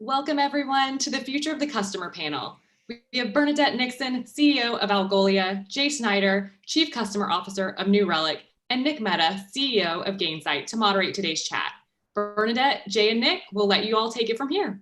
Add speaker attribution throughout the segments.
Speaker 1: Welcome everyone to the Future of the Customer panel. We have Bernadette Nixon, CEO of Algolia, Jay Snyder, Chief Customer Officer of New Relic, and Nick Mehta, CEO of Gainsight, to moderate today's chat. Bernadette, Jay, and Nick will let you all take it from here.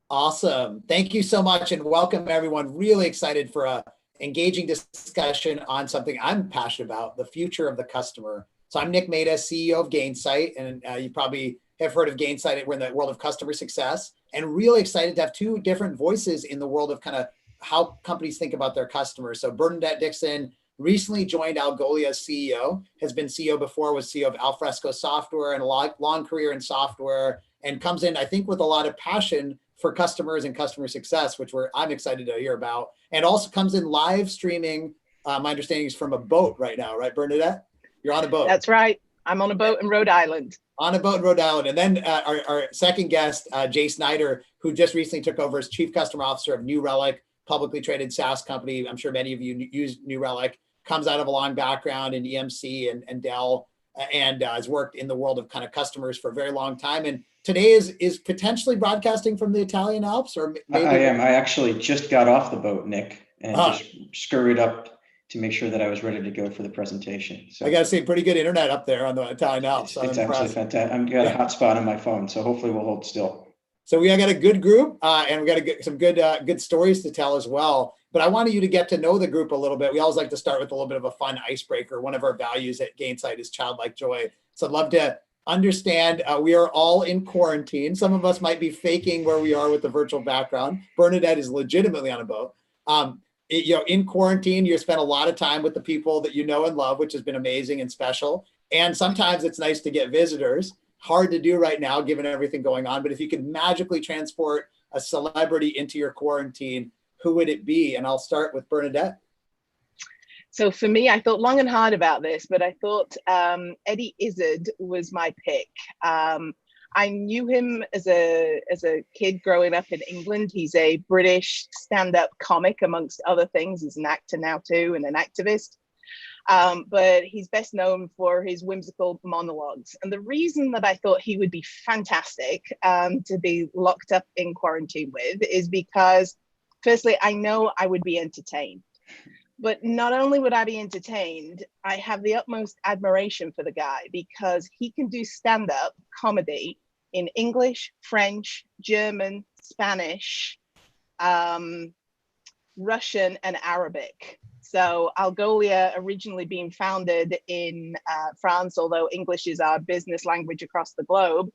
Speaker 2: Awesome. Thank you so much and welcome everyone. Really excited for a engaging discussion on something I'm passionate about, the future of the customer. So I'm Nick Mehta, CEO of Gainsight, and you probably have heard of Gainsight. We're in the world of customer success, and really excited to have two different voices in the world of kind of how companies think about their customers. So Bernadette Nixon recently joined Algolia as CEO, has been CEO before, was CEO of Alfresco Software and a long career in software, and comes in, I think, with a lot of passion for customers and customer success, which I'm excited to hear about, and also comes in live streaming. My understanding is from a boat right now, right, Bernadette? You're on a boat.
Speaker 3: That's right. I'm on a boat in Rhode Island.
Speaker 2: On a boat in Rhode Island. And then our second guest, Jay Snyder, who just recently took over as Chief Customer Officer of New Relic, publicly traded SaaS company. I'm sure many of you use New Relic, comes out of a long background in EMC and Dell, and has worked in the world of kind of customers for a very long time. And today is potentially broadcasting from the Italian Alps, or maybe
Speaker 4: I am. I actually just got off the boat, Nick, and just scurried up to make sure that I was ready to go for the presentation. So
Speaker 2: I got to say, pretty good internet up there on the Italian Alps.
Speaker 4: It's actually fantastic. I've got a hotspot on my phone, so hopefully we'll hold still.
Speaker 2: So we got a good group, and we got some good stories to tell as well. But I wanted you to get to know the group a little bit. We always like to start with a little bit of a fun icebreaker. One of our values at Gainsight is childlike joy. So I'd love to understand, we are all in quarantine. Some of us might be faking where we are with the virtual background. Bernadette is legitimately on a boat. In quarantine, you spend a lot of time with the people that you know and love, which has been amazing and special. And sometimes it's nice to get visitors. Hard to do right now, given everything going on. But if you could magically transport a celebrity into your quarantine, who would it be? And I'll start with Bernadette.
Speaker 3: So for me, I thought long and hard about this, but I thought Eddie Izzard was my pick. I knew him as a kid growing up in England. He's a British stand-up comic, amongst other things. He's an actor now too, and an activist. But he's best known for his whimsical monologues. And the reason that I thought he would be fantastic to be locked up in quarantine with is because, firstly, I know I would be entertained. But not only would I be entertained, I have the utmost admiration for the guy because he can do stand-up comedy in English, French, German, Spanish, Russian, and Arabic. So Algolia originally being founded in France, although English is our business language across the globe.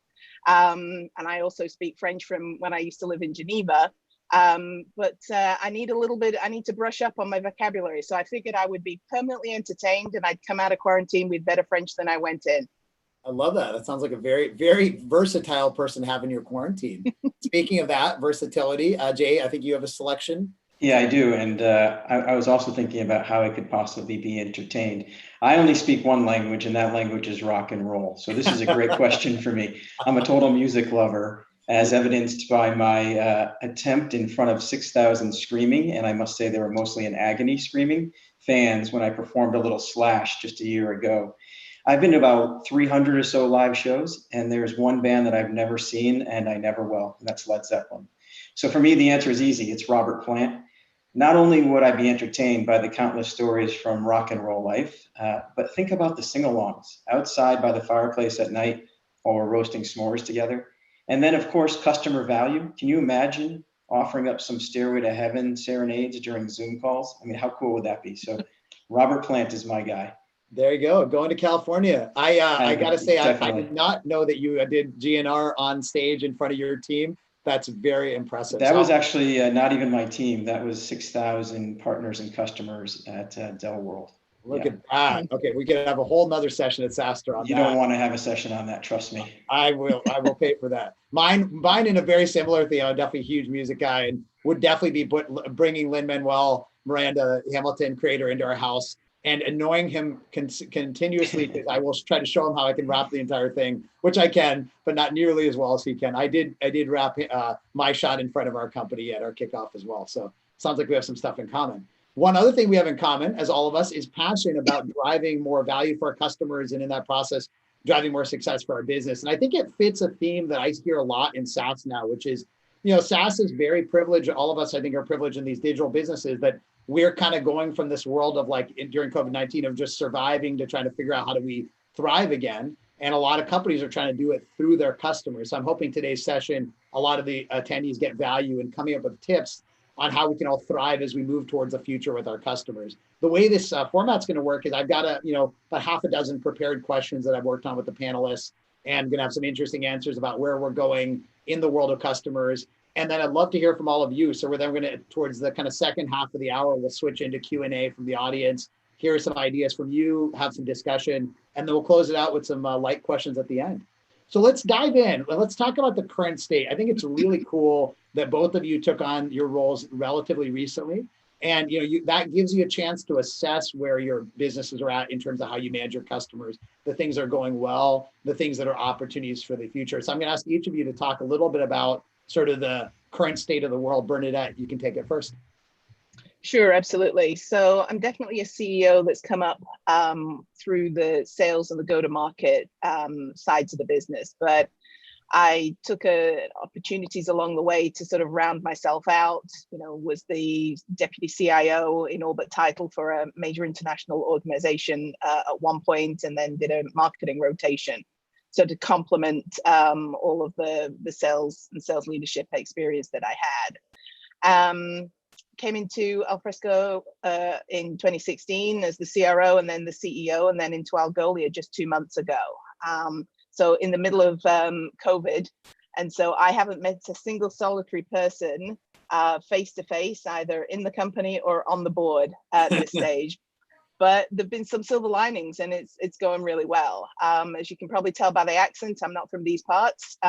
Speaker 3: And I also speak French from when I used to live in Geneva. But I need to brush up on my vocabulary. So I figured I would be permanently entertained and I'd come out of quarantine with better French than I went in.
Speaker 2: I love that. That sounds like a very, very versatile person having your quarantine. Speaking of that versatility, Jay, I think you have a selection.
Speaker 4: Yeah, I do. And I was also thinking about how I could possibly be entertained. I only speak one language, and that language is rock and roll. So this is a great question for me. I'm a total music lover, as evidenced by my attempt in front of 6,000 screaming, and I must say they were mostly in agony screaming, fans when I performed a little Slash just a year ago. I've been to about 300 or so live shows, and there's one band that I've never seen, and I never will, and that's Led Zeppelin. So for me, the answer is easy. It's Robert Plant. Not only would I be entertained by the countless stories from rock and roll life, but think about the sing-alongs outside by the fireplace at night while we're roasting s'mores together. And then, of course, customer value. Can you imagine offering up some Stairway to Heaven serenades during Zoom calls? I mean, how cool would that be? So Robert Plant is my guy.
Speaker 2: There you go. Going to California. I got to say, I did not know that you did GNR on stage in front of your team. That's very impressive.
Speaker 4: That was actually not even my team. That was 6,000 partners and customers at Dell World.
Speaker 2: Look at that. Okay, we could have a whole nother session at SaaStr on that.
Speaker 4: You don't want to have a session on that, trust me.
Speaker 2: I will pay for that. Mine in a very similar thing. I'm definitely a huge music guy and would definitely be bringing Lin-Manuel Miranda Hamilton creator into our house and annoying him continuously, because I will try to show him how I can rap the entire thing, which I can, but not nearly as well as he can. I did rap my shot in front of our company at our kickoff as well. So sounds like we have some stuff in common. One other thing we have in common, as all of us, is passion about driving more value for our customers, and in that process, driving more success for our business. And I think it fits a theme that I hear a lot in SaaS now, which is SaaS is very privileged. All of us, I think, are privileged in these digital businesses, but we're kind of going from this world of like during COVID-19 of just surviving to trying to figure out how do we thrive again. And a lot of companies are trying to do it through their customers. So I'm hoping today's session, a lot of the attendees get value in coming up with tips on how we can all thrive as we move towards the future with our customers. The way this format's going to work is I've got about half a dozen prepared questions that I've worked on with the panelists, and going to have some interesting answers about where we're going in the world of customers. And then I'd love to hear from all of you. So we're then going to, towards the kind of second half of the hour, we'll switch into Q&A from the audience, hear some ideas from you, have some discussion, and then we'll close it out with some light questions at the end. So let's dive in. Let's talk about the current state. I think it's really cool that both of you took on your roles relatively recently. And that gives you a chance to assess where your businesses are at in terms of how you manage your customers, the things that are going well, the things that are opportunities for the future. So I'm going to ask each of you to talk a little bit about sort of the current state of the world. Bernadette, you can take it first.
Speaker 3: Sure, absolutely. So I'm definitely a CEO that's come up through the sales and the go-to-market sides of the business, but I took opportunities along the way to sort of round myself out. Was the deputy CIO in orbit title for a major international organization at one point, and then did a marketing rotation. So to complement all of the sales and sales leadership experience that I had. Came into Alfresco in 2016 as the CRO and then the CEO, and then into Algolia just 2 months ago. So in the middle of COVID. And so I haven't met a single solitary person face to face, either in the company or on the board at this stage. But there've been some silver linings, and it's going really well. As you can probably tell by the accent, I'm not from these parts.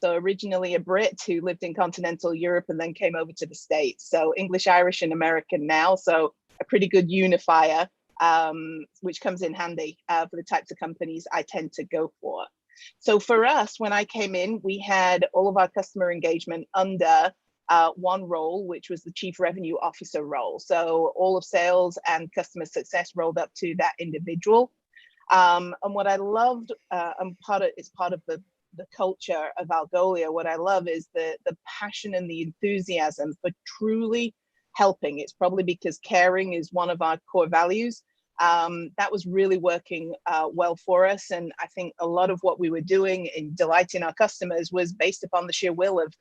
Speaker 3: So originally a Brit who lived in continental Europe and then came over to the States. So English, Irish, and American now. So a pretty good unifier, which comes in handy for the types of companies I tend to go for. So for us, when I came in, we had all of our customer engagement under one role, which was the Chief Revenue Officer role. So all of sales and customer success rolled up to that individual. And what I loved, and it's part of the culture of Algolia, what I love is the passion and the enthusiasm for truly helping. It's probably because caring is one of our core values. That was really working well for us. And I think a lot of what we were doing in delighting our customers was based upon the sheer will of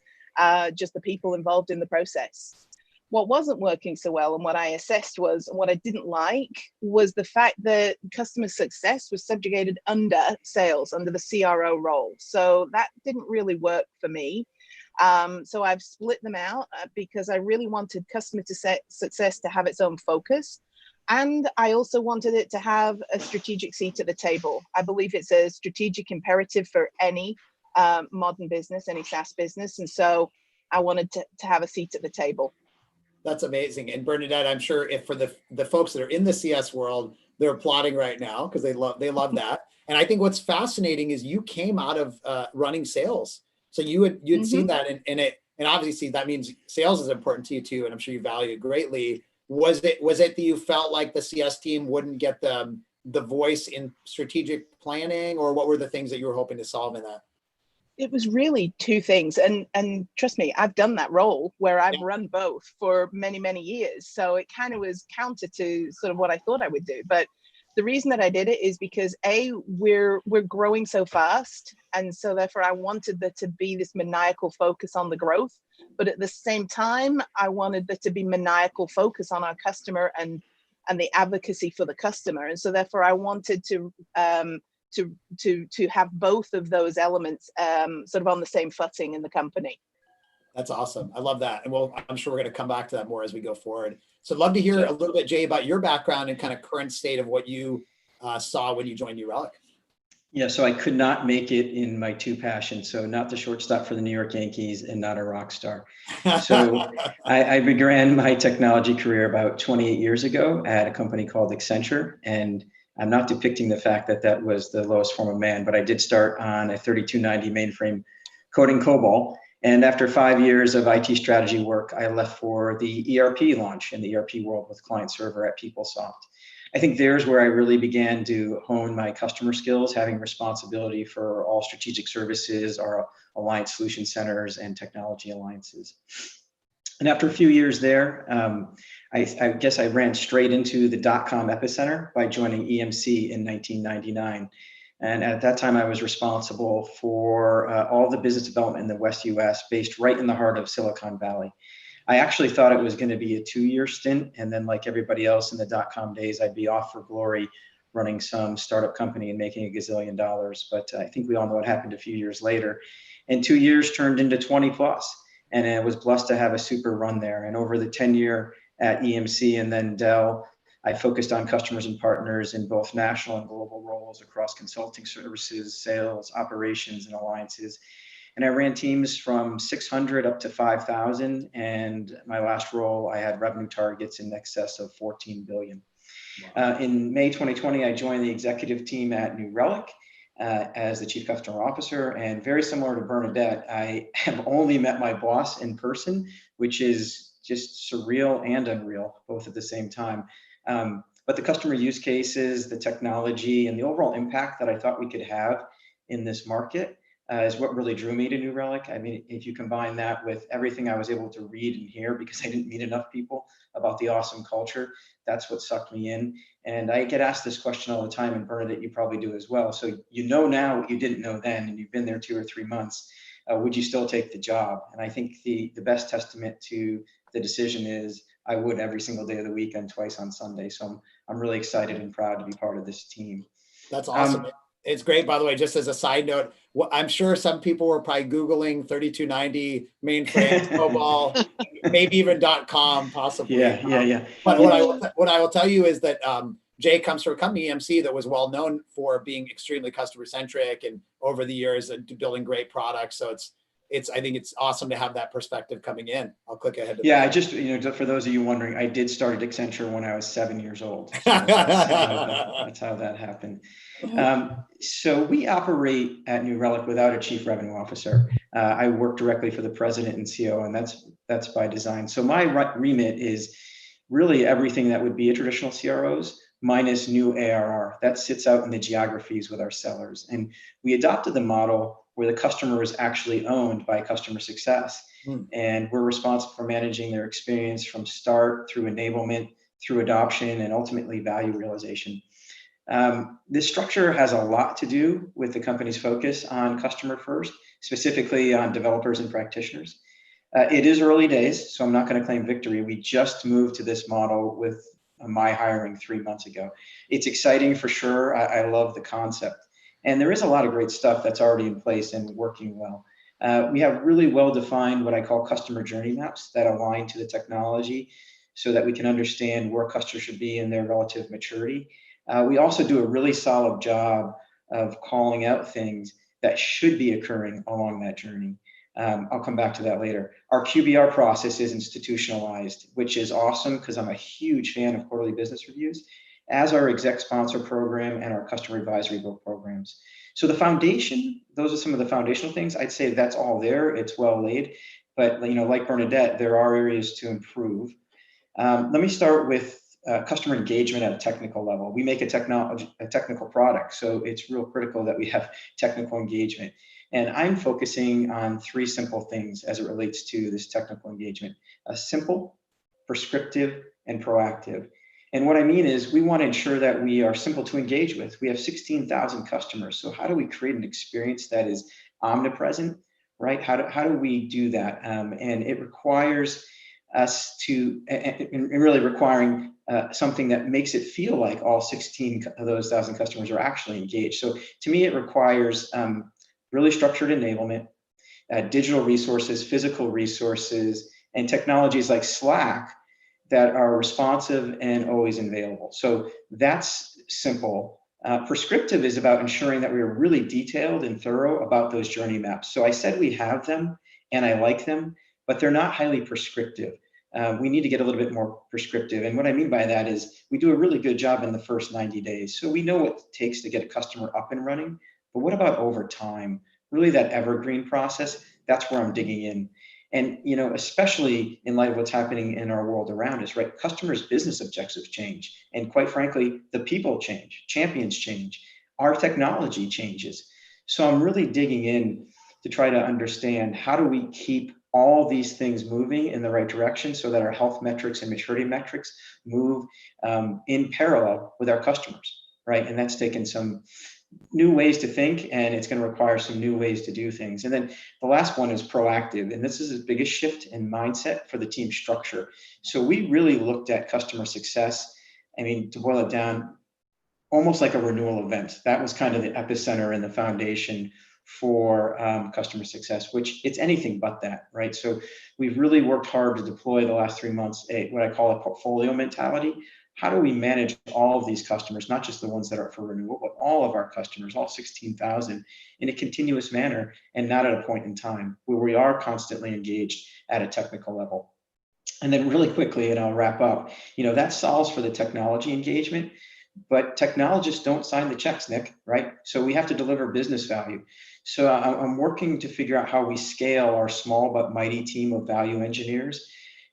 Speaker 3: just the people involved in the process. What wasn't working so well, and what I assessed was, and what I didn't like, was the fact that customer success was subjugated under sales, under the CRO role. So that didn't really work for me. So I've split them out because I really wanted customer success to have its own focus. And I also wanted it to have a strategic seat at the table. I believe it's a strategic imperative for any modern business, any SaaS business. And so I wanted to have a seat at the table.
Speaker 2: That's amazing. And Bernadette, I'm sure if for the folks that are in the CS world, they're applauding right now because they love that. And I think what's fascinating is you came out of running sales. So you'd seen that and obviously that means sales is important to you too. And I'm sure you value it greatly. Was it that you felt like the CS team wouldn't get the voice in strategic planning, or what were the things that you were hoping to solve in that?
Speaker 3: It was really two things. And trust me, I've done that role where I've run both for many, many years. So it kind of was counter to sort of what I thought I would do. But the reason that I did it is because we're growing so fast. And so therefore I wanted there to be this maniacal focus on the growth. But at the same time, I wanted there to be maniacal focus on our customer and the advocacy for the customer. And so therefore I wanted to have both of those elements sort of on the same footing in the company.
Speaker 2: That's awesome. I love that. And I'm sure we're going to come back to that more as we go forward. So I'd love to hear a little bit, Jay, about your background and kind of current state of what you saw when you joined New Relic.
Speaker 4: Yeah, so I could not make it in my two passions. So not the shortstop for the New York Yankees and not a rock star. So I began my technology career about 28 years ago at a company called Accenture. And I'm not depicting the fact that that was the lowest form of man, but I did start on a 3290 mainframe coding COBOL. And after 5 years of IT strategy work, I left for the ERP launch in the ERP world with client server at PeopleSoft. I think there's where I really began to hone my customer skills, having responsibility for all strategic services, our alliance solution centers, and technology alliances. And after a few years there, I guess I ran straight into the dot-com epicenter by joining EMC in 1999. And at that time, I was responsible for all the business development in the West US, based right in the heart of Silicon Valley. I actually thought it was going to be a 2-year stint. And then like everybody else in the dot-com days, I'd be off for glory running some startup company and making a gazillion dollars. But I think we all know what happened a few years later. And 2 years turned into 20 plus. And I was blessed to have a super run there. And over the tenure at EMC and then Dell, I focused on customers and partners in both national and global roles across consulting services, sales, operations, and alliances. And I ran teams from 600 up to 5,000. And my last role, I had revenue targets in excess of 14 billion.
Speaker 2: Wow.
Speaker 4: In May 2020, I joined the executive team at New Relic as the Chief Customer Officer. And very similar to Bernadette, I have only met my boss in person, which is just surreal and unreal, both at the same time. But the customer use cases, the technology, and the overall impact that I thought we could have in this market is what really drew me to New Relic. I mean, if you combine that with everything I was able to read and hear, because I didn't meet enough people about the awesome culture, that's what sucked me in. And I get asked this question all the time, and Bernadette, you probably do as well. So you know now what you didn't know then, and you've been there 2 or 3 months. Would you still take the job? And I think the best testament to the decision is I would every single day of the week and twice on Sunday. So I'm really excited and proud to be part of this team.
Speaker 2: That's awesome. It's great, by the way, just as a side note, I'm sure some people were probably Googling 3290 mainframe, COBOL, maybe even .com possibly.
Speaker 4: Yeah.
Speaker 2: But what I will tell you is that Jay comes from a company, EMC, that was well known for being extremely customer centric and over the years building great products. So I think it's awesome to have that perspective coming in. I'll click ahead to
Speaker 4: that.
Speaker 2: I
Speaker 4: just, for those of you wondering, I did start at Accenture when I was 7 years old. So that's how that happened. So we operate at New Relic without a chief revenue officer. I work directly for the president and CEO, and that's by design. So my remit is really everything that would be a traditional CROs minus new ARR. That sits out in the geographies with our sellers. And we adopted the model where the customer is actually owned by customer success. And we're responsible for managing their experience from start through enablement, through adoption, and ultimately value realization. This structure has a lot to do with the company's focus on customer first, specifically on developers and practitioners. It is early days, so I'm not going to claim victory. We just moved to this model with my hiring 3 months ago. It's exciting for sure. I love the concept. And there is a lot of great stuff that's already in place and working well. We have really well-defined what I call customer journey maps that align to the technology so that we can understand where customers should be in their relative maturity. We also do a really solid job of calling out things that should be occurring along that journey. I'll come back to that later. Our QBR process is institutionalized, which is awesome because I'm a huge fan of quarterly business reviews, as our exec sponsor program and our customer advisory book programs. So the foundation, those are some of the foundational things. I'd say that's all there. It's well laid, but like Bernadette, there are areas to improve. Let me start with customer engagement at a technical level. We make a technical product, so it's real critical that we have technical engagement. And I'm focusing on 3 simple things as it relates to this technical engagement: simple, prescriptive, and proactive. And what I mean is we want to ensure that we are simple to engage with. We have 16,000 customers. So how do we create an experience that is omnipresent, right? How do we do that? And it requires us to, and really requiring something that makes it feel like all 16 of those 1,000 customers are actually engaged. So to me, it requires really structured enablement, digital resources, physical resources, and technologies like Slack that are responsive and always available. So that's simple. Prescriptive is about ensuring that we are really detailed and thorough about those journey maps. So I said we have them and I like them, but they're not highly prescriptive. We need to get a little bit more prescriptive. And what I mean by that is we do a really good job in the first 90 days. So we know what it takes to get a customer up and running, but what about over time? Really that evergreen process, That's where I'm digging in. And, especially in light of what's happening in our world around us, right? Customers' business objectives change. And quite frankly, the people change, champions change, our technology changes. So I'm really digging in to try to understand, how do we keep all these things moving in the right direction so that our health metrics and maturity metrics move in parallel with our customers, right? And that's taken some new ways to think, and it's going to require some new ways to do things. And then the last one is proactive, and this is the biggest shift in mindset for the team structure. So we really looked at customer success. I mean, to boil it down, almost like a renewal event. That was kind of the epicenter and the foundation for customer success, which it's anything but that, right? So we've really worked hard to deploy the last 3 months what I call a portfolio mentality. How do we manage all of these customers, not just the ones that are for renewal, but all of our customers, all 16,000, in a continuous manner, and not at a point in time where we are constantly engaged at a technical level. And then really quickly, and I'll wrap up, that solves for the technology engagement, but technologists don't sign the checks, Nick, right? So we have to deliver business value. So I'm working to figure out how we scale our small but mighty team of value engineers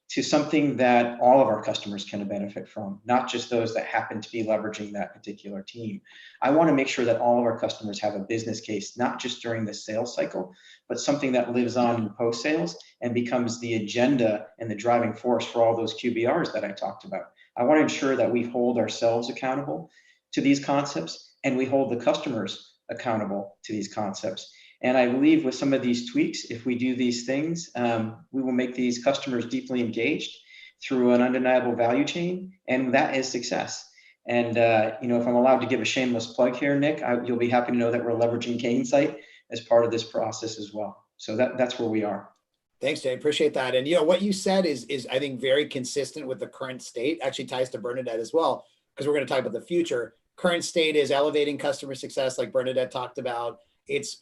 Speaker 4: to something that all of our customers can benefit from, not just those that happen to be leveraging that particular team. I want to make sure that all of our customers have a business case, not just during the sales cycle, but something that lives on in post-sales and becomes the agenda and the driving force for all those QBRs that I talked about. I want to ensure that we hold ourselves accountable to these concepts, and we hold the customers accountable to these concepts. And I believe with some of these tweaks, if we do these things, we will make these customers deeply engaged through an undeniable value chain, and that is success. And if I'm allowed to give a shameless plug here, Nick, you'll be happy to know that we're leveraging Gainsight as part of this process as well. So that's where we are.
Speaker 2: Thanks, Jay. Appreciate that. And what you said is I think very consistent with the current state. Actually ties to Bernadette as well, because we're going to talk about the future. Current state is elevating customer success, like Bernadette talked about. It's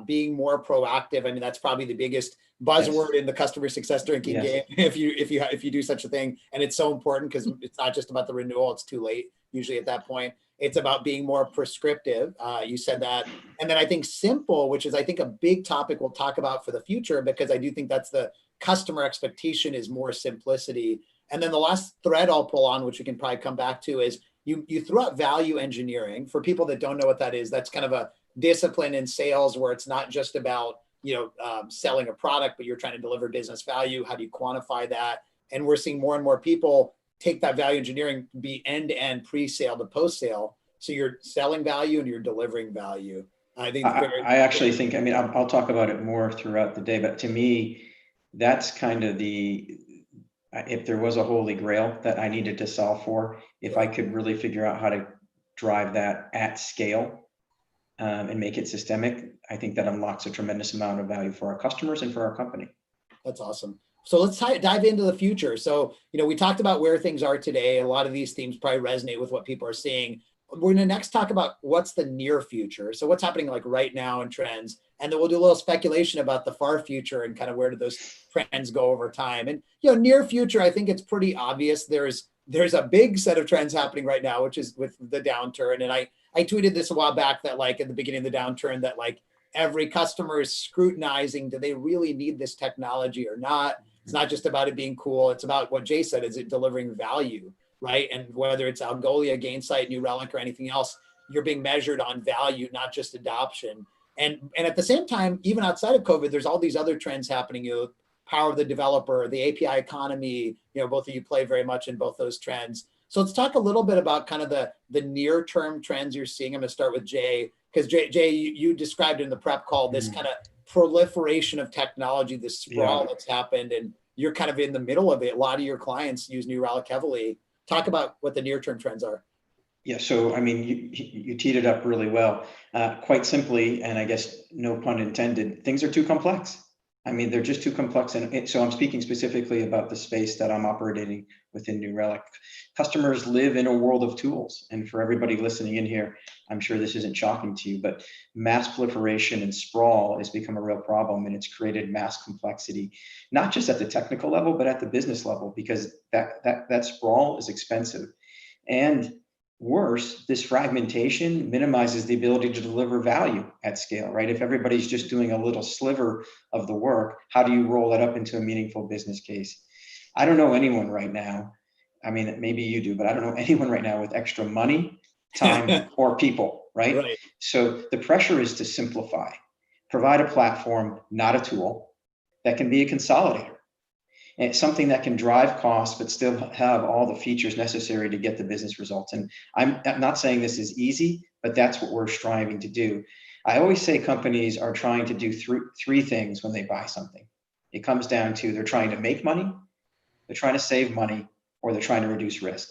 Speaker 2: being more proactive. I mean, that's probably the biggest buzzword in the customer success drinking game, if you do such a thing. And it's so important because it's not just about the renewal. It's too late usually at that point. It's about being more prescriptive. You said that. And then I think simple, which is I think a big topic we'll talk about for the future, because I do think that's the customer expectation, is more simplicity. And then the last thread I'll pull on, which we can probably come back to, is you threw out value engineering. For people that don't know what that is, that's kind of a discipline in sales where it's not just about selling a product, but you're trying to deliver business value. How do you quantify that? And we're seeing more and more people take that value engineering, be end-to-end, pre-sale to post-sale. So you're selling value and you're delivering value. I think
Speaker 4: I actually think, I mean, I'll talk about it more throughout the day, but to me, that's kind of if there was a holy grail that I needed to solve for, if I could really figure out how to drive that at scale and make it systemic, I think that unlocks a tremendous amount of value for our customers and for our company.
Speaker 2: That's awesome. So let's dive into the future. So, we talked about where things are today. A lot of these themes probably resonate with what people are seeing. We're going to next talk about what's the near future. So what's happening like right now in trends, and then we'll do a little speculation about the far future and kind of where do those trends go over time. And, near future, I think it's pretty obvious. There's a big set of trends happening right now, which is with the downturn. And I tweeted this a while back that like at the beginning of the downturn that like every customer is scrutinizing, do they really need this technology or not? It's not just about it being cool. It's about what Jay said, is it delivering value, right? And whether it's Algolia, Gainsight, New Relic, or anything else, you're being measured on value, not just adoption. And at the same time, even outside of COVID, there's all these other trends happening, power of the developer, the API economy, both of you play very much in both those trends. So let's talk a little bit about kind of the near-term trends you're seeing. I'm going to start with Jay, because Jay, you described in the prep call this kind of proliferation of technology, this sprawl that's happened, and you're kind of in the middle of it. A lot of your clients use New Relic heavily. Talk about what the near-term trends are. Yeah,
Speaker 4: so I mean, you teed it up really well. Quite simply, and I guess no pun intended, things are too complex. I mean, they're just too complex. And so I'm speaking specifically about the space that I'm operating within New Relic. Customers live in a world of tools. And for everybody listening in here, I'm sure this isn't shocking to you, but mass proliferation and sprawl has become a real problem. And it's created mass complexity, not just at the technical level, but at the business level, because that sprawl is expensive. And Worse, this fragmentation minimizes the ability to deliver value at scale, right? If everybody's just doing a little sliver of the work, how do you roll that up into a meaningful business case? I don't know anyone right now. I mean, maybe you do, but I don't know anyone right now with extra money, time, or people, right?
Speaker 2: Right.
Speaker 4: So the pressure is to simplify, provide a platform, not a tool, that can be a consolidator. And it's something that can drive costs, but still have all the features necessary to get the business results. And I'm not saying this is easy, but that's what we're striving to do. I always say companies are trying to do three things when they buy something. It comes down to they're trying to make money, they're trying to save money, or they're trying to reduce risk.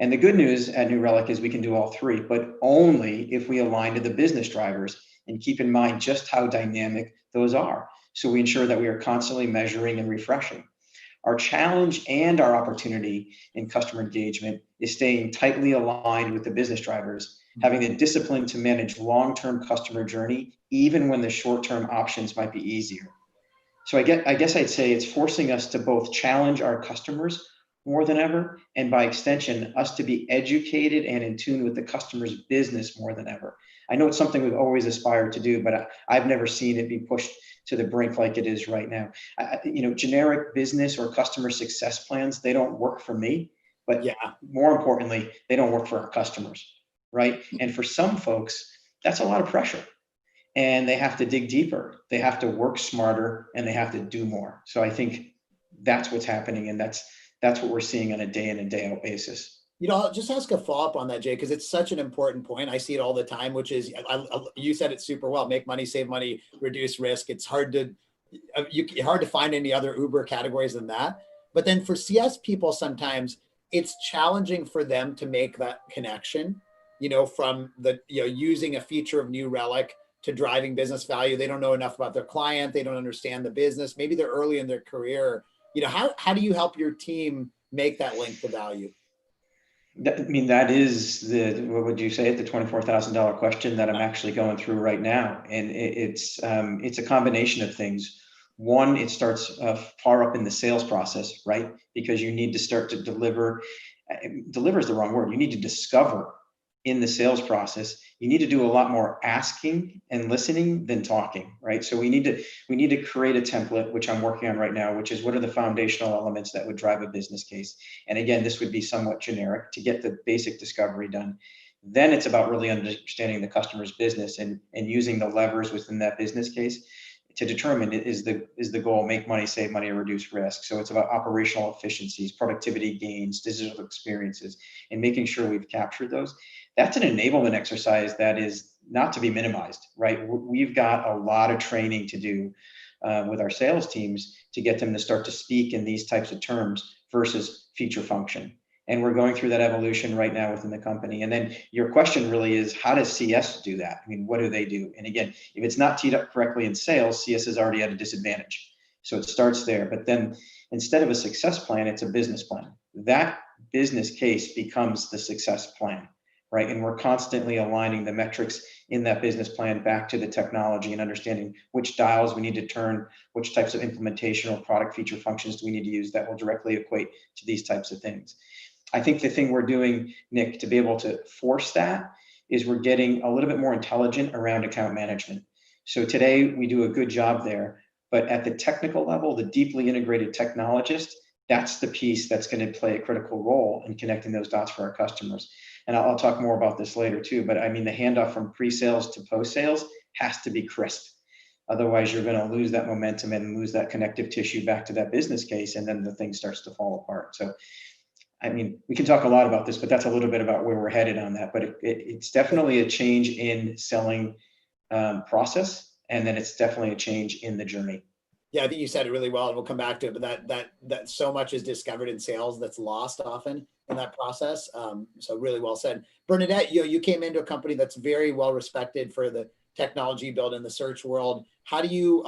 Speaker 4: And the good news at New Relic is we can do all three, but only if we align to the business drivers and keep in mind just how dynamic those are. So we ensure that we are constantly measuring and refreshing. Our challenge and our opportunity in customer engagement is staying tightly aligned with the business drivers, having the discipline to manage long-term customer journey, even when the short-term options might be easier. So I guess I'd say it's forcing us to both challenge our customers more than ever, and by extension, us to be educated and in tune with the customer's business more than ever. I know it's something we've always aspired to do, but I've never seen it be pushed to the brink like it is right now. Generic business or customer success plans, they don't work for me, but
Speaker 2: Yeah.
Speaker 4: more importantly, they don't work for our customers, right? And for some folks, that's a lot of pressure. And they have to dig deeper, they have to work smarter, and they have to do more. So I think that's what's happening, and that's what we're seeing on a day in and day out basis.
Speaker 2: I'll just ask a follow-up on that, Jay, because it's such an important point. I see it all the time, which is, you said it super well: make money, save money, reduce risk. It's hard to find any other Uber categories than that. But then for CS people, sometimes it's challenging for them to make that connection, from using a feature of New Relic to driving business value. They don't know enough about their client. They don't understand the business. Maybe they're early in their career. How do you help your team make that link to value?
Speaker 4: That is what would you say, the $24,000 question that I'm actually going through right now. And it's a combination of things. One, it starts far up in the sales process, right? Because you need to start to deliver is the wrong word. You need to discover in the sales process. You need to do a lot more asking and listening than talking, right? So we need to create a template, which I'm working on right now, which is what are the foundational elements that would drive a business case. And again, this would be somewhat generic to get the basic discovery done. Then it's about really understanding the customer's business and using the levers within that business case to determine, is the goal make money, save money, or reduce risk. So it's about operational efficiencies, productivity gains, digital experiences, and making sure we've captured those. That's an enablement exercise that is not to be minimized, right? We've got a lot of training to do with our sales teams to get them to start to speak in these types of terms versus feature function. And we're going through that evolution right now within the company. And then your question really is, how does CS do that? I mean, what do they do? And again, if it's not teed up correctly in sales, CS is already at a disadvantage. So it starts there. But then instead of a success plan, it's a business plan. That business case becomes the success plan, right? And we're constantly aligning the metrics in that business plan back to the technology and understanding which dials we need to turn, which types of implementation or product feature functions do we need to use that will directly equate to these types of things. I think the thing we're doing, Nick, to be able to force that is we're getting a little bit more intelligent around account management. So today we do a good job there, but at the technical level, the deeply integrated technologist, that's the piece that's going to play a critical role in connecting those dots for our customers. And I'll talk more about this later too, but I mean, the handoff from pre-sales to post-sales has to be crisp. Otherwise, you're going to lose that momentum and lose that connective tissue back to that business case, and then the thing starts to fall apart. So I mean, we can talk a lot about this, but that's a little bit about where we're headed on that. But it's definitely a change in selling process, and then it's definitely a change in the journey.
Speaker 2: Yeah, I think you said it really well, and we'll come back to it. But that so much is discovered in sales that's lost often in that process. So really well said, Bernadette. You came into a company that's very well respected for the technology build in the search world. How do you?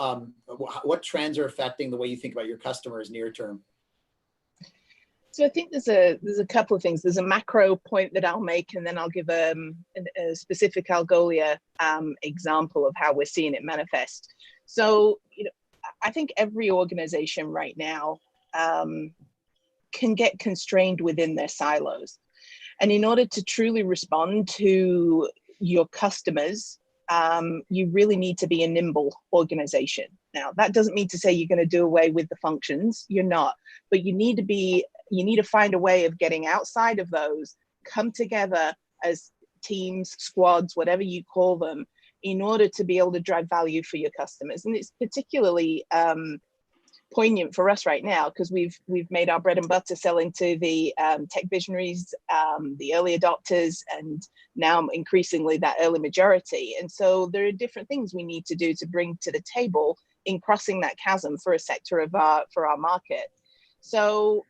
Speaker 2: What trends are affecting the way you think about your customers near term?
Speaker 3: So I think there's a couple of things. There's a macro point that I'll make, and then I'll give a specific Algolia example of how we're seeing it manifest. So, I think every organization right now can get constrained within their silos. And in order to truly respond to your customers, you really need to be a nimble organization. Now, that doesn't mean to say you're going to do away with the functions. You're not, but you need to find a way of getting outside of those, come together as teams, squads, whatever you call them, in order to be able to drive value for your customers. And it's particularly poignant for us right now because we've made our bread and butter selling to the tech visionaries, the early adopters, and now increasingly that early majority. And so there are different things we need to do to bring to the table in crossing that chasm for a sector of our market. So,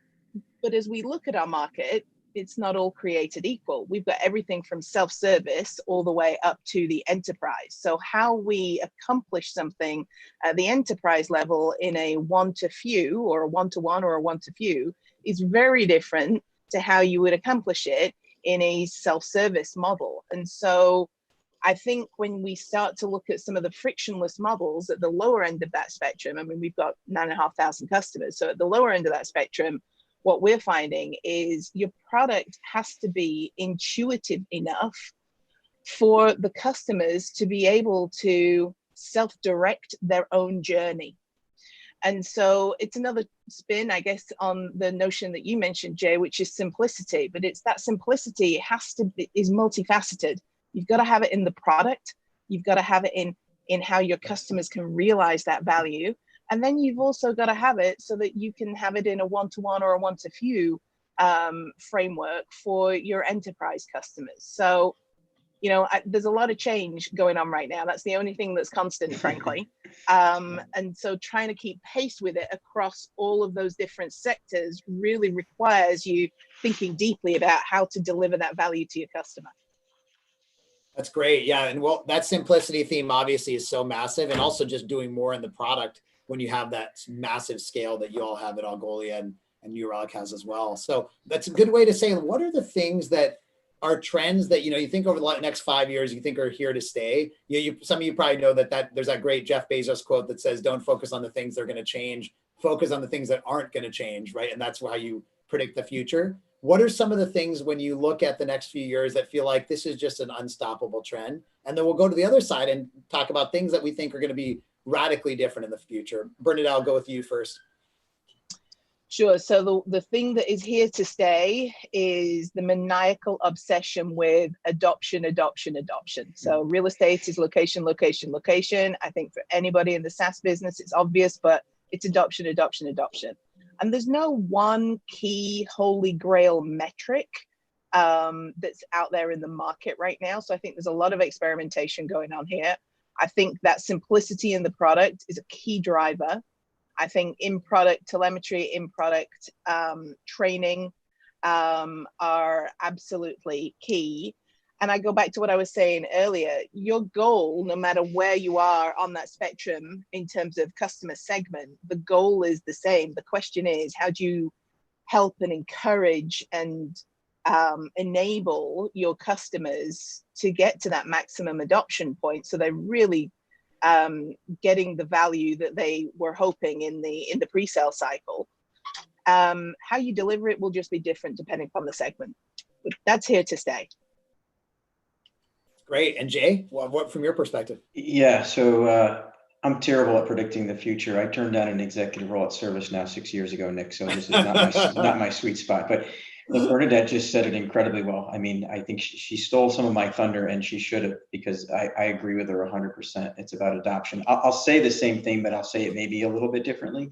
Speaker 3: but as we look at our market, it's not all created equal. We've got everything from self-service all the way up to the enterprise. So how we accomplish something at the enterprise level in a one-to-few or a one-to-one or a one-to-few is very different to how you would accomplish it in a self-service model. And so I think when we start to look at some of the frictionless models at the lower end of that spectrum, I mean, we've got 9,500 customers. So at the lower end of that spectrum, what we're finding is your product has to be intuitive enough for the customers to be able to self-direct their own journey. And so it's another spin, I guess, on the notion that you mentioned, Jay, which is simplicity. But it's that simplicity is multifaceted. You've got to have it in the product. You've got to have it in how your customers can realize that value. And then you've also got to have it so that you can have it in a one-to-one or a one-to-few framework for your enterprise customers. So, you know, there's a lot of change going on right now. That's the only thing that's constant, frankly. And so trying to keep pace with it across all of those different sectors really requires you thinking deeply about how to deliver that value to your customer.
Speaker 2: That's great. Yeah. And well, that simplicity theme obviously is so massive, and also just doing more in the product when you have that massive scale that you all have at Algolia and New Relic has as well. So that's a good way to say, what are the things that are trends that, you think over the next 5 years, you think are here to stay? Some of you probably know that there's that great Jeff Bezos quote that says, don't focus on the things that are going to change, focus on the things that aren't going to change, right? And that's how you predict the future. What are some of the things when you look at the next few years that feel like this is just an unstoppable trend? And then we'll go to the other side and talk about things that we think are going to be radically different in the future. Bernadette, I'll go with you first.
Speaker 3: Sure. So the thing that is here to stay is the maniacal obsession with adoption. So real estate is location. I think for anybody in the SaaS business, it's obvious, but it's adoption. And there's no one key holy grail metric that's out there in the market right now. So I think there's a lot of experimentation going on here. I think that simplicity in the product is a key driver. I think in-product telemetry, in-product training are absolutely key. And I go back to what I was saying earlier, your goal, no matter where you are on that spectrum in terms of customer segment, the goal is the same. The question is, how do you help and encourage and enable your customers to get to that maximum adoption point so they're really getting the value that they were hoping in the pre-sale cycle. How you deliver it will just be different depending upon the segment. But that's here to stay.
Speaker 2: Great. And Jay, what from your perspective?
Speaker 4: Yeah, so I'm terrible at predicting the future. I turned down an executive role at ServiceNow 6 years ago, Nick, so this is not my sweet spot. But look, Bernadette just said it incredibly well. I mean, I think she stole some of my thunder, and she should have, because I agree with her 100%. It's about adoption. I'll say the same thing, but I'll say it maybe a little bit differently.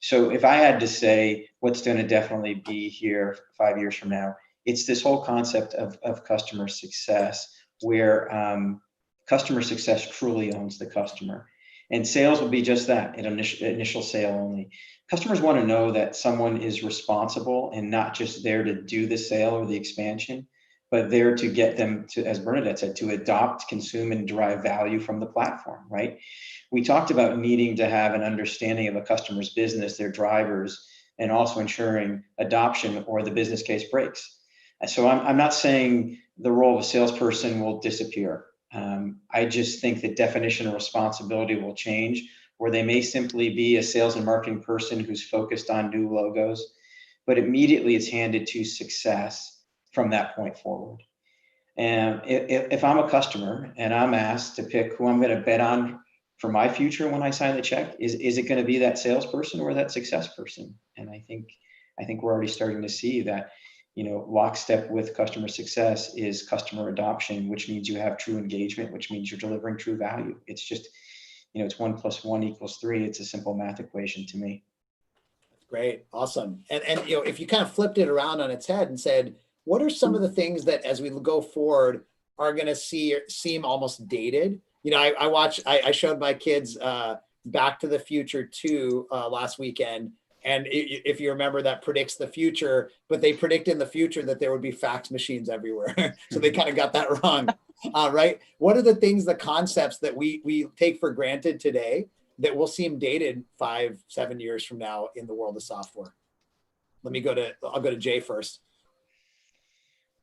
Speaker 4: So if I had to say what's going to definitely be here 5 years from now, it's this whole concept of customer success, where customer success truly owns the customer. And sales will be just that, an initial sale only. Customers want to know that someone is responsible and not just there to do the sale or the expansion, but there to get them to, as Bernadette said, to adopt, consume, and derive value from the platform, right? We talked about needing to have an understanding of a customer's business, their drivers, and also ensuring adoption or the business case breaks. So I'm not saying the role of a salesperson will disappear. I just think the definition of responsibility will change, where they may simply be a sales and marketing person who's focused on new logos, but immediately it's handed to success from that point forward. And if I'm a customer and I'm asked to pick who I'm going to bet on for my future when I sign the check, is it going to be that salesperson or that success person? And I think we're already starting to see that, lockstep with customer success is customer adoption, which means you have true engagement, which means you're delivering true value. It's just, it's 1 + 1 = 3. It's a simple math equation to me.
Speaker 2: Great. Awesome. And if you kind of flipped it around on its head and said, what are some of the things that as we go forward are going to seem almost dated? I showed my kids Back to the Future 2 last weekend. And if you remember, that predicts the future, but they predict in the future that there would be fax machines everywhere. So they kind of got that wrong, right? What are the concepts that we take for granted today that will seem dated 5-7 years from now in the world of software? I'll go to Jay first.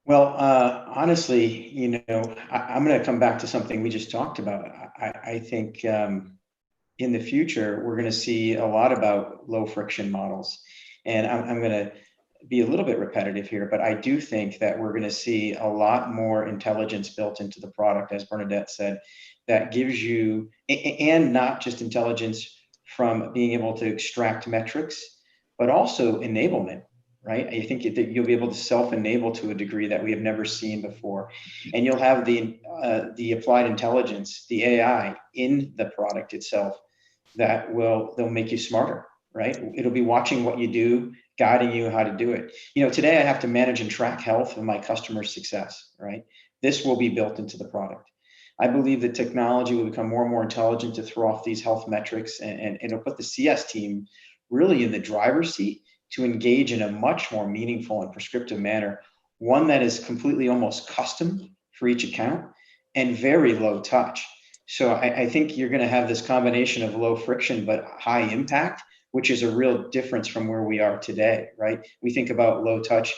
Speaker 4: Well, honestly, I'm going to come back to something we just talked about. I think in the future, we're going to see a lot about low friction models. And I'm going to be a little bit repetitive here, but I do think that we're going to see a lot more intelligence built into the product, as Bernadette said, that gives you, and not just intelligence from being able to extract metrics, but also enablement, right? I think that you'll be able to self-enable to a degree that we have never seen before. And you'll have the applied intelligence, the AI in the product itself they'll make you smarter, right? It'll be watching what you do, guiding you how to do it. Today I have to manage and track health of my customer success, right? This will be built into the product. I believe that technology will become more and more intelligent to throw off these health metrics, and it'll put the CS team really in the driver's seat to engage in a much more meaningful and prescriptive manner, one that is completely almost custom for each account and very low touch. So I think you're going to have this combination of low friction but high impact, which is a real difference from where we are today, right? We think about low touch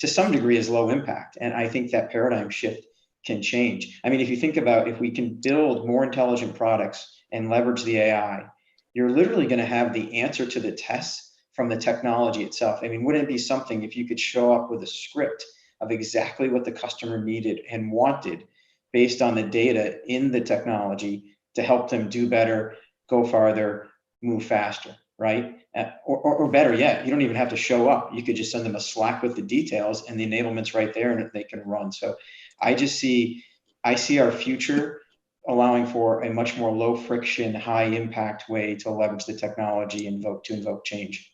Speaker 4: to some degree as low impact, and I think that paradigm shift can change. I mean, if you think about if we can build more intelligent products and leverage the AI, you're literally going to have the answer to the tests from the technology itself. I mean, wouldn't it be something if you could show up with a script of exactly what the customer needed and wanted based on the data in the technology to help them do better, go farther, move faster, right? Or better yet, you don't even have to show up. You could just send them a Slack with the details and the enablement's right there and they can run. So I see our future allowing for a much more low friction, high impact way to leverage the technology and invoke change.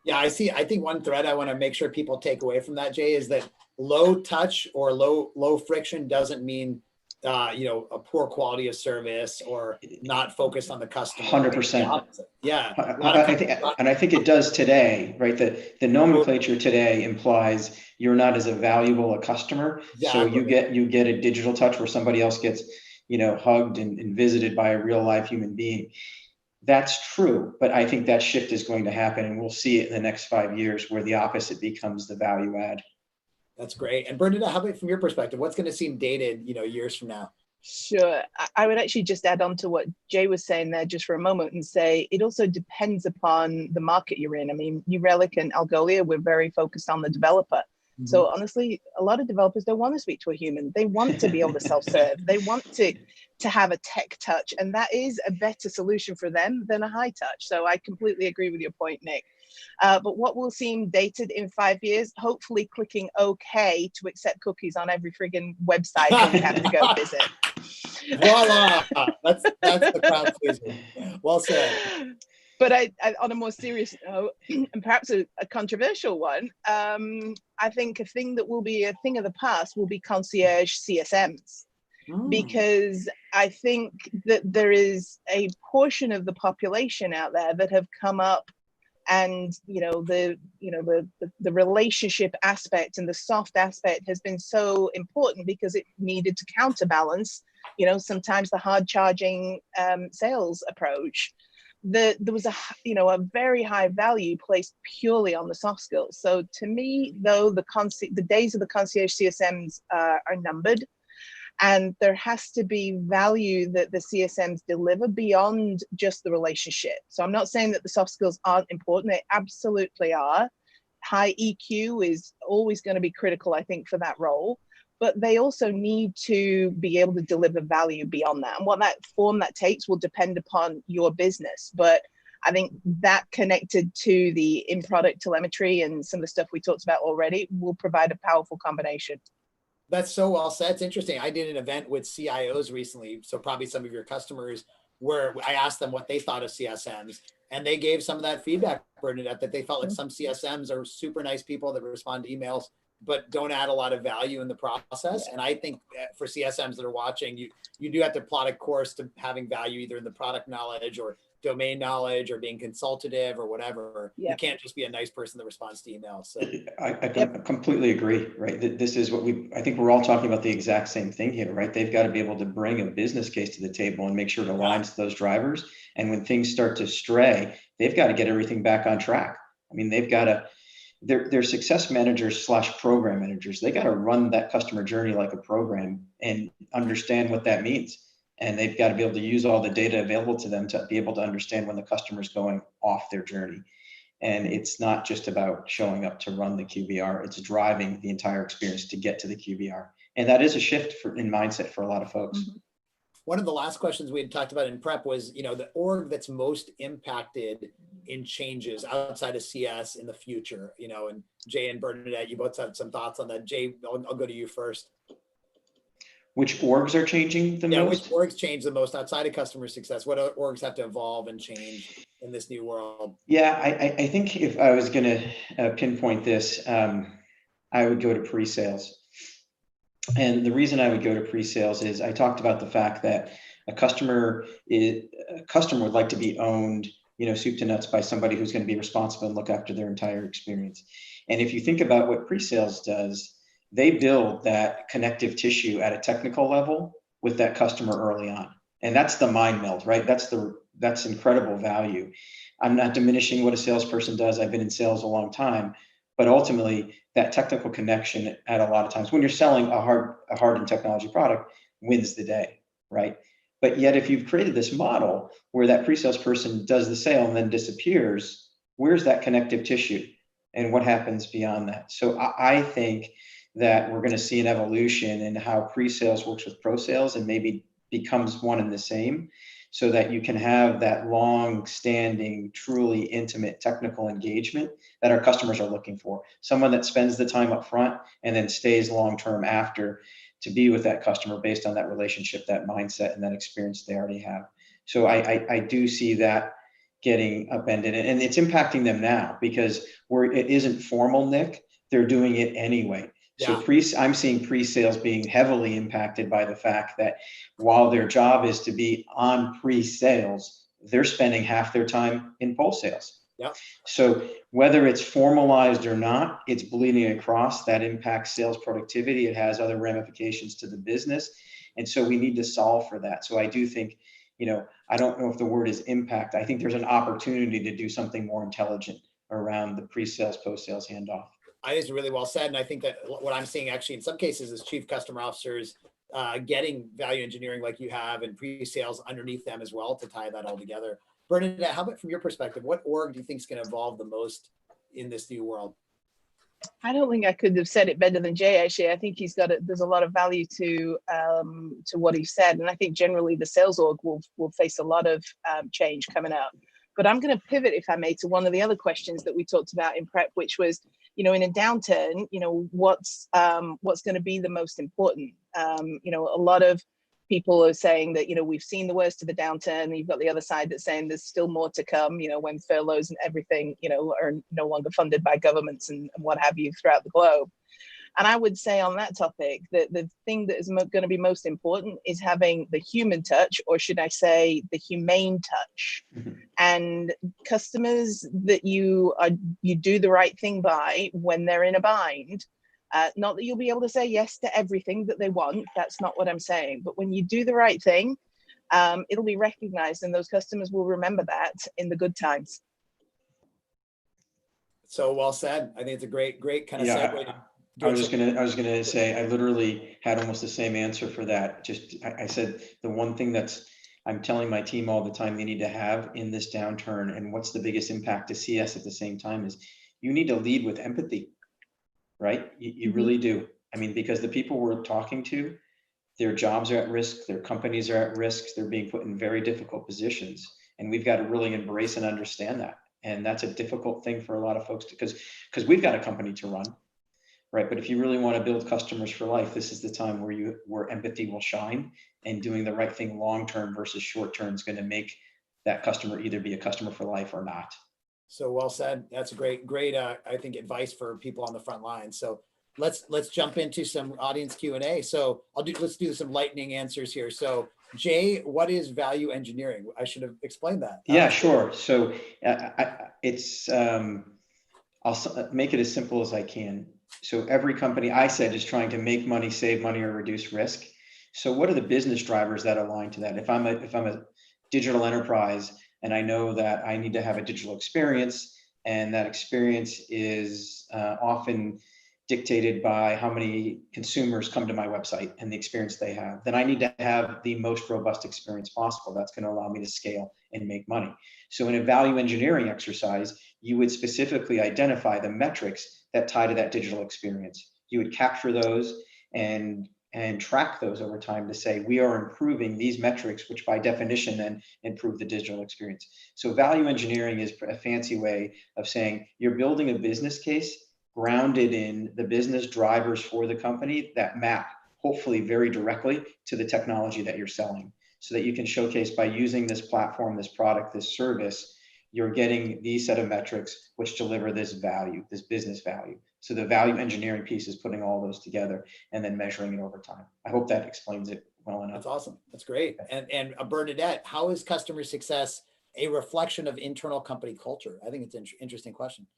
Speaker 2: Yeah, I think one thread I want to make sure people take away from that, Jay, is that low touch or low friction doesn't mean a poor quality of service or not focused on the customer.
Speaker 4: 100%.
Speaker 2: Yeah.
Speaker 4: I think it does today, right? The nomenclature today implies you're not as valuable a customer. Exactly. So you get a digital touch where somebody else gets, hugged and visited by a real life human being. That's true, but I think that shift is going to happen, and we'll see it in the next 5 years where the opposite becomes the value add.
Speaker 2: That's great. And Bernadette, how about from your perspective, what's going to seem dated, years from now?
Speaker 3: Sure. I would actually just add on to what Jay was saying there just for a moment and say it also depends upon the market you're in. I mean, New Relic and Algolia, we're very focused on the developer. Mm-hmm. So honestly, a lot of developers don't want to speak to a human. They want to be able to self-serve. They want to have a tech touch, and that is a better solution for them than a high touch. So I completely agree with your point, Nick. But what will seem dated in 5 years, hopefully clicking OK to accept cookies on every friggin' website when we have to go visit.
Speaker 2: Voila! That's the crowd pleaser. Well said.
Speaker 3: But I on a more serious note, and perhaps a controversial one, I think a thing that will be a thing of the past will be concierge CSMs. Because I think that there is a portion of the population out there that have come up, and the relationship aspect and the soft aspect has been so important because it needed to counterbalance sometimes the hard charging sales approach. There was a very high value placed purely on the soft skills. So to me, though, the days of the concierge CSMs are numbered. And there has to be value that the CSMs deliver beyond just the relationship. So I'm not saying that the soft skills aren't important. They absolutely are. high EQ is always going to be critical, I think, for that role. But they also need to be able to deliver value beyond that. And what that form that takes will depend upon your business. But I think that connected to the in-product telemetry and some of the stuff we talked about already will provide a powerful combination.
Speaker 2: That's so well said. It's interesting. I did an event with CIOs recently, so probably some of your customers, where I asked them what they thought of CSMs, and they gave some of that feedback, Bernadette, that they felt like some CSMs are super nice people that respond to emails, but don't add a lot of value in the process. And I think for CSMs that are watching, you do have to plot a course to having value either in the product knowledge or domain knowledge or being consultative or whatever. Yep. You can't just be a nice person that responds to emails. So
Speaker 4: I completely agree, right? This is what I think we're all talking about the exact same thing here, right? They've got to be able to bring a business case to the table and make sure it aligns to those drivers. And when things start to stray, they've got to get everything back on track. I mean, they've got to, they're success managers / program managers. They got to run that customer journey like a program and understand what that means. And they've got to be able to use all the data available to them to be able to understand when the customer's going off their journey. And it's not just about showing up to run the QBR, it's driving the entire experience to get to the QBR. And that is a shift in mindset for a lot of folks.
Speaker 2: Mm-hmm. One of the last questions we had talked about in prep was, the org that's most impacted in changes outside of CS in the future, and Jay and Bernadette, you both have some thoughts on that. Jay, I'll go to you first.
Speaker 4: Which orgs are changing the most?
Speaker 2: Which orgs change the most outside of customer success? What orgs have to evolve and change in this new world?
Speaker 4: Yeah, I think if I was going to pinpoint this, I would go to pre-sales. And the reason I would go to pre-sales is I talked about the fact that a customer would like to be owned, soup to nuts by somebody who's going to be responsible and look after their entire experience. And if you think about what pre-sales does, they build that connective tissue at a technical level with that customer early on. And that's the mind meld, right? That's incredible value. I'm not diminishing what a salesperson does. I've been in sales a long time, but ultimately that technical connection at a lot of times when you're selling a hardened technology product wins the day, right? But yet if you've created this model where that pre-sales person does the sale and then disappears, where's that connective tissue and what happens beyond that? So I think that we're going to see an evolution in how pre-sales works with pro-sales and maybe becomes one and the same, so that you can have that long-standing, truly intimate technical engagement that our customers are looking for. Someone that spends the time up front and then stays long-term after to be with that customer based on that relationship, that mindset, and that experience they already have. So I do see that getting upended, and it's impacting them now because it isn't formal, Nick. They're doing it anyway. So I'm seeing pre-sales being heavily impacted by the fact that while their job is to be on pre-sales, they're spending half their time in post-sales.
Speaker 2: Yep.
Speaker 4: So whether it's formalized or not, it's bleeding across. That impacts sales productivity. It has other ramifications to the business. And so we need to solve for that. So I do think, I don't know if the word is impact. I think there's an opportunity to do something more intelligent around the pre-sales, post-sales handoff.
Speaker 2: I think it's really well said. And I think that what I'm seeing actually in some cases is chief customer officers getting value engineering like you have and pre-sales underneath them as well to tie that all together. Bernadette, how about from your perspective, what org do you think is going to evolve the most in this new world?
Speaker 3: I don't think I could have said it better than Jay, actually. I think there's a lot of value to what he said. And I think generally the sales org will face a lot of change coming out. But I'm going to pivot, if I may, to one of the other questions that we talked about in prep, which was, in a downturn, what's going to be the most important? A lot of people are saying that, we've seen the worst of the downturn. And you've got the other side that's saying there's still more to come, when furloughs and everything, are no longer funded by governments and what have you throughout the globe. And I would say on that topic that the thing that is going to be most important is having the human touch, or should I say the humane touch, and customers that you do the right thing by when they're in a bind. Not that you'll be able to say yes to everything that they want. That's not what I'm saying. But when you do the right thing, it'll be recognized, and those customers will remember that in the good times.
Speaker 2: So well said. I think it's a great kind of segue.
Speaker 4: I was gonna say I literally had almost the same answer for that. I said the one thing I'm telling my team all the time they need to have in this downturn, and what's the biggest impact to CS at the same time, is you need to lead with empathy, right? You really do. I mean, because the people we're talking to, their jobs are at risk, their companies are at risk, they're being put in very difficult positions. And we've got to really embrace and understand that. And that's a difficult thing for a lot of folks because we've got a company to run, right? But if you really want to build customers for life, this is the time where empathy will shine, and doing the right thing long-term versus short-term is going to make that customer either be a customer for life or not.
Speaker 2: So well said. That's a great, I think, advice for people on the front line. So let's jump into some audience Q&A. So let's do some lightning answers here. So Jay, what is value engineering? I should have explained that.
Speaker 4: Yeah, sure. So I'll make it as simple as I can. So every company, I said, is trying to make money, save money, or reduce risk. So what are the business drivers that align to that? If I'm a digital enterprise and I know that I need to have a digital experience, and that experience is often dictated by how many consumers come to my website and the experience they have, then I need to have the most robust experience possible. That's going to allow me to scale and make money. So in a value engineering exercise, you would specifically identify the metrics that tie to that digital experience. You would capture those and track those over time to say, we are improving these metrics, which by definition then improve the digital experience. So value engineering is a fancy way of saying you're building a business case grounded in the business drivers for the company that map, hopefully very directly, to the technology that you're selling, so that you can showcase, by using this platform, this product, this service, you're getting these set of metrics which deliver this value, this business value. So the value engineering piece is putting all those together and then measuring it over time. I hope that explains it well enough.
Speaker 2: That's awesome. That's great. And Bernadette, how is customer success a reflection of internal company culture? I think it's an interesting question.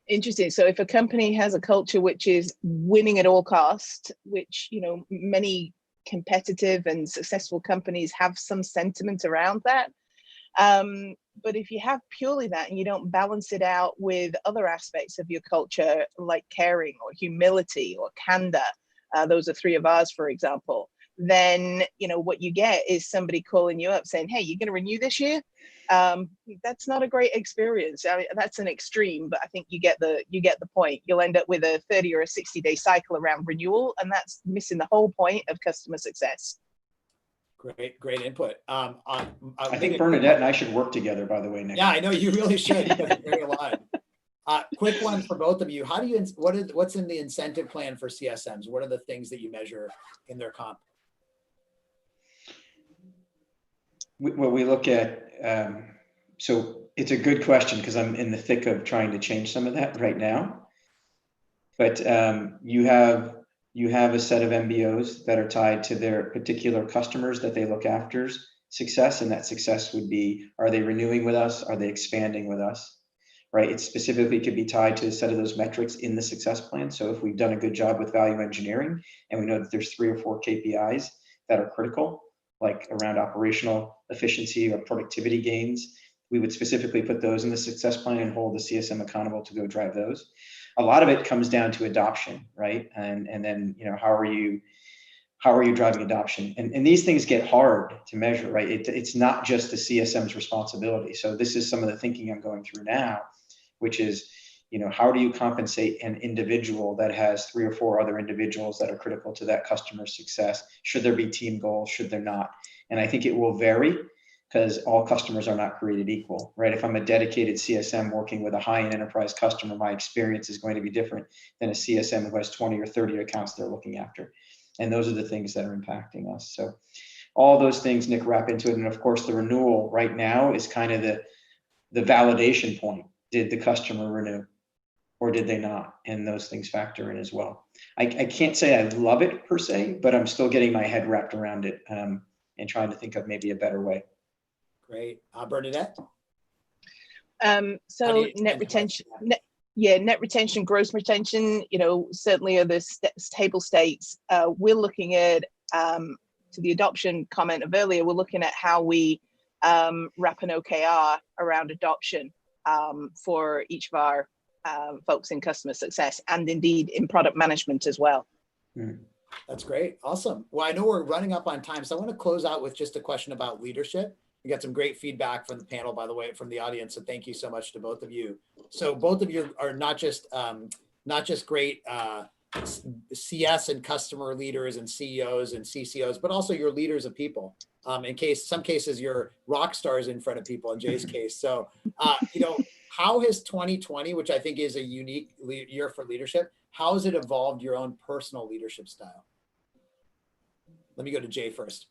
Speaker 3: Interesting. So if a company has a culture which is winning at all costs, which, you know, many competitive and successful companies have some sentiment around that. But if you have purely that and you don't balance it out with other aspects of your culture, like caring or humility or candor, those are three of ours, for example, then, you know, what you get is somebody calling you up saying, hey, you're going to renew this year? That's not a great experience. I mean, that's an extreme, but I think you get the point. You'll end up with a 30 or a 60-day cycle around renewal, and that's missing the whole point of customer success.
Speaker 2: Great input.
Speaker 4: I think Bernadette and I should work together, by the way, Nick.
Speaker 2: Yeah, I know you really should. It's very aligned. Quick one for both of you. How do you, what's in the incentive plan for CSMs? What are the things that you measure in their comp?
Speaker 4: What we look at, so it's a good question because I'm in the thick of trying to change some of that right now. But you have a set of MBOs that are tied to their particular customers that they look after's success, and that success would be, are they renewing with us? Are they expanding with us? Right? It specifically could be tied to a set of those metrics in the success plan. So if we've done a good job with value engineering and we know that there's 3 or 4 KPIs that are critical, like around operational efficiency or productivity gains, we would specifically put those in the success plan and hold the CSM accountable to go drive those. A lot of it comes down to adoption, right? And then, you know, how are you driving adoption? And these things get hard to measure, right? It's not just the CSM's responsibility. So this is some of the thinking I'm going through now, which is, you know, how do you compensate an individual that has 3 or 4 other individuals that are critical to that customer's success? Should there be team goals? Should there not? And I think it will vary because all customers are not created equal, right? If I'm a dedicated CSM working with a high-end enterprise customer, my experience is going to be different than a CSM who has 20 or 30 accounts they're looking after. And those are the things that are impacting us. So all those things, Nick, wrap into it. And of course, the renewal right now is kind of the validation point. Did the customer renew or did they not? And those things factor in as well. I can't say I love it per se, but I'm still getting my head wrapped around it and trying to think of maybe a better way.
Speaker 2: Great. Bernadette?
Speaker 3: So net retention, net retention, gross retention, you know, certainly are the table stakes. We're looking at, to the adoption comment of earlier, we're looking at how we wrap an OKR around adoption for each of our folks in customer success and indeed in product management as well.
Speaker 2: That's great. Awesome. Well, I know we're running up on time, so I want to close out with just a question about leadership. We got some great feedback from the panel, by the way, from the audience. So thank you so much to both of you. So both of you are not just great CS and customer leaders and CEOs and CCOs, but also you're leaders of people. Some cases you're rock stars in front of people in Jay's case. So, how has 2020, which I think is a unique year for leadership, how has it evolved your own personal leadership style? Let me go to Jay first.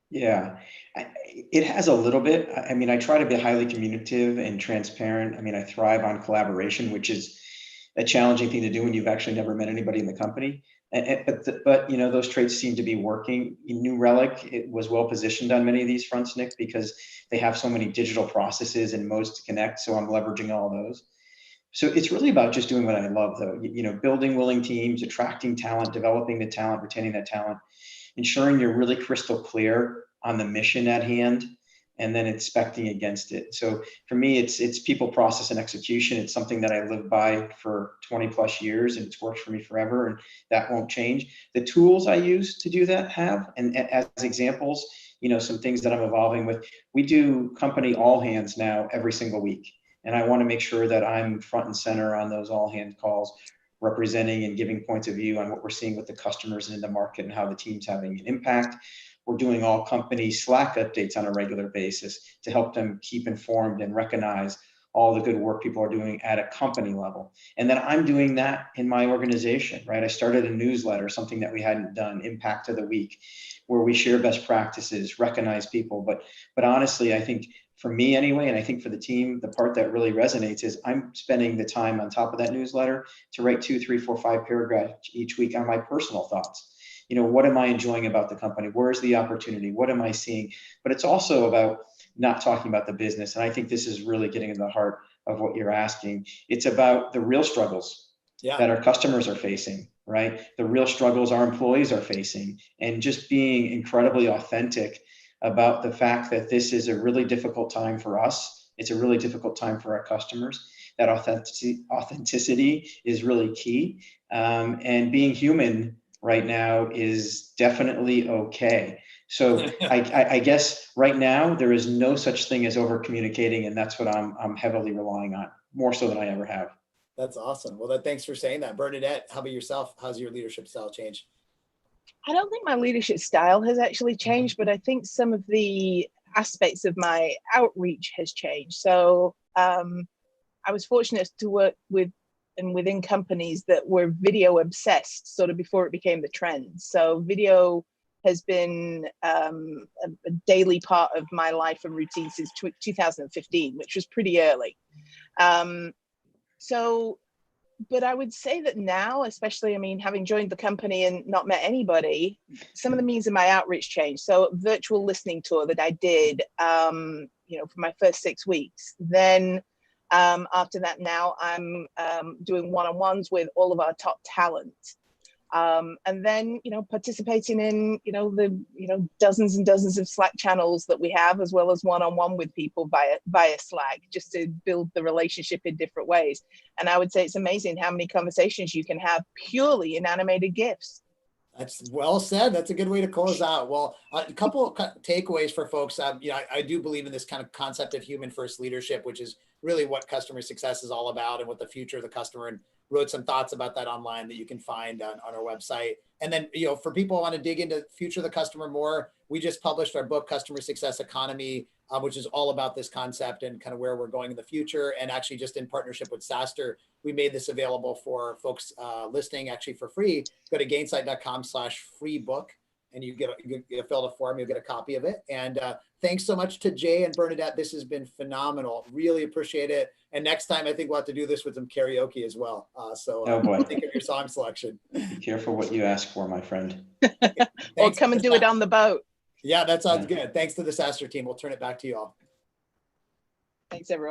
Speaker 4: Yeah, it has a little bit. I mean, I try to be highly communicative and transparent. I mean, I thrive on collaboration, which is a challenging thing to do when you've actually never met anybody in the company. But those traits seem to be working. New Relic, it was well positioned on many of these fronts, Nick, because they have so many digital processes and modes to connect. So I'm leveraging all those. So it's really about just doing what I love, though. Building willing teams, attracting talent, developing the talent, retaining that talent, ensuring you're really crystal clear on the mission at hand, and then inspecting against it. So for me, it's people, process, and execution. It's something that I live by for 20 plus years, and it's worked for me forever, and that won't change. The tools I use to do that and as examples, some things that I'm evolving with. We do company all hands now every single week. And I want to make sure that I'm front and center on those all hand calls, representing and giving points of view on what we're seeing with the customers and in the market and how the team's having an impact. We're doing all company Slack updates on a regular basis to help them keep informed and recognize all the good work people are doing at a company level. And then I'm doing that in my organization, right? I started a newsletter, something that we hadn't done, Impact of the Week, where we share best practices, recognize people. But honestly, I think for me anyway, and I think for the team, the part that really resonates is I'm spending the time on top of that newsletter to write 2, 3, 4, 5 paragraphs each week on my personal thoughts. What am I enjoying about the company? Where's the opportunity? What am I seeing? But it's also about not talking about the business. And I think this is really getting in the heart of what you're asking. It's about the real struggles that our customers are facing, right? The real struggles our employees are facing, and just being incredibly authentic about the fact that this is a really difficult time for us. It's a really difficult time for our customers. That authenticity is really key. And being human right now is definitely okay. So I guess right now there is no such thing as over communicating, and that's what I'm heavily relying on, more so than I ever have.
Speaker 2: That's awesome. Well, thanks for saying that. Bernadette, how about yourself? How's your leadership style changed?
Speaker 3: I don't think my leadership style has actually changed, but I think some of the aspects of my outreach has changed. So I was fortunate to work with and within companies that were video obsessed sort of before it became the trend. So video has been a daily part of my life and routine since 2015, which was pretty early. But I would say that now, especially, having joined the company and not met anybody, some of the means of my outreach changed. So virtual listening tour that I did, for my first 6 weeks. Then after that, now I'm doing one-on-ones with all of our top talent. And then, participating in, the dozens and dozens of Slack channels that we have, as well as one-on-one with people via Slack, just to build the relationship in different ways. And I would say it's amazing how many conversations you can have purely in animated GIFs.
Speaker 2: That's well said. That's a good way to close out. Well, a couple of takeaways for folks. I do believe in this kind of concept of human first leadership, which is really what customer success is all about and what the future of the customer, and wrote some thoughts about that online that you can find on our website. And then, for people who want to dig into future of the customer more, we just published our book, Customer Success Economy, which is all about this concept and kind of where we're going in the future. And actually just in partnership with SaaStr, we made this available for folks listening actually for free. Go to gainsight.com/free book and you fill out a form, you'll get a copy of it. And thanks so much to Jay and Bernadette. This has been phenomenal. Really appreciate it. And next time, I think we'll have to do this with some karaoke as well.
Speaker 4: Oh boy.
Speaker 2: Think of your song selection.
Speaker 4: Be careful what you ask for, my friend.
Speaker 3: Or come and do it on the boat.
Speaker 2: Yeah, that sounds good. Thanks to the SaaStr team. We'll turn it back to you all.
Speaker 3: Thanks, everyone.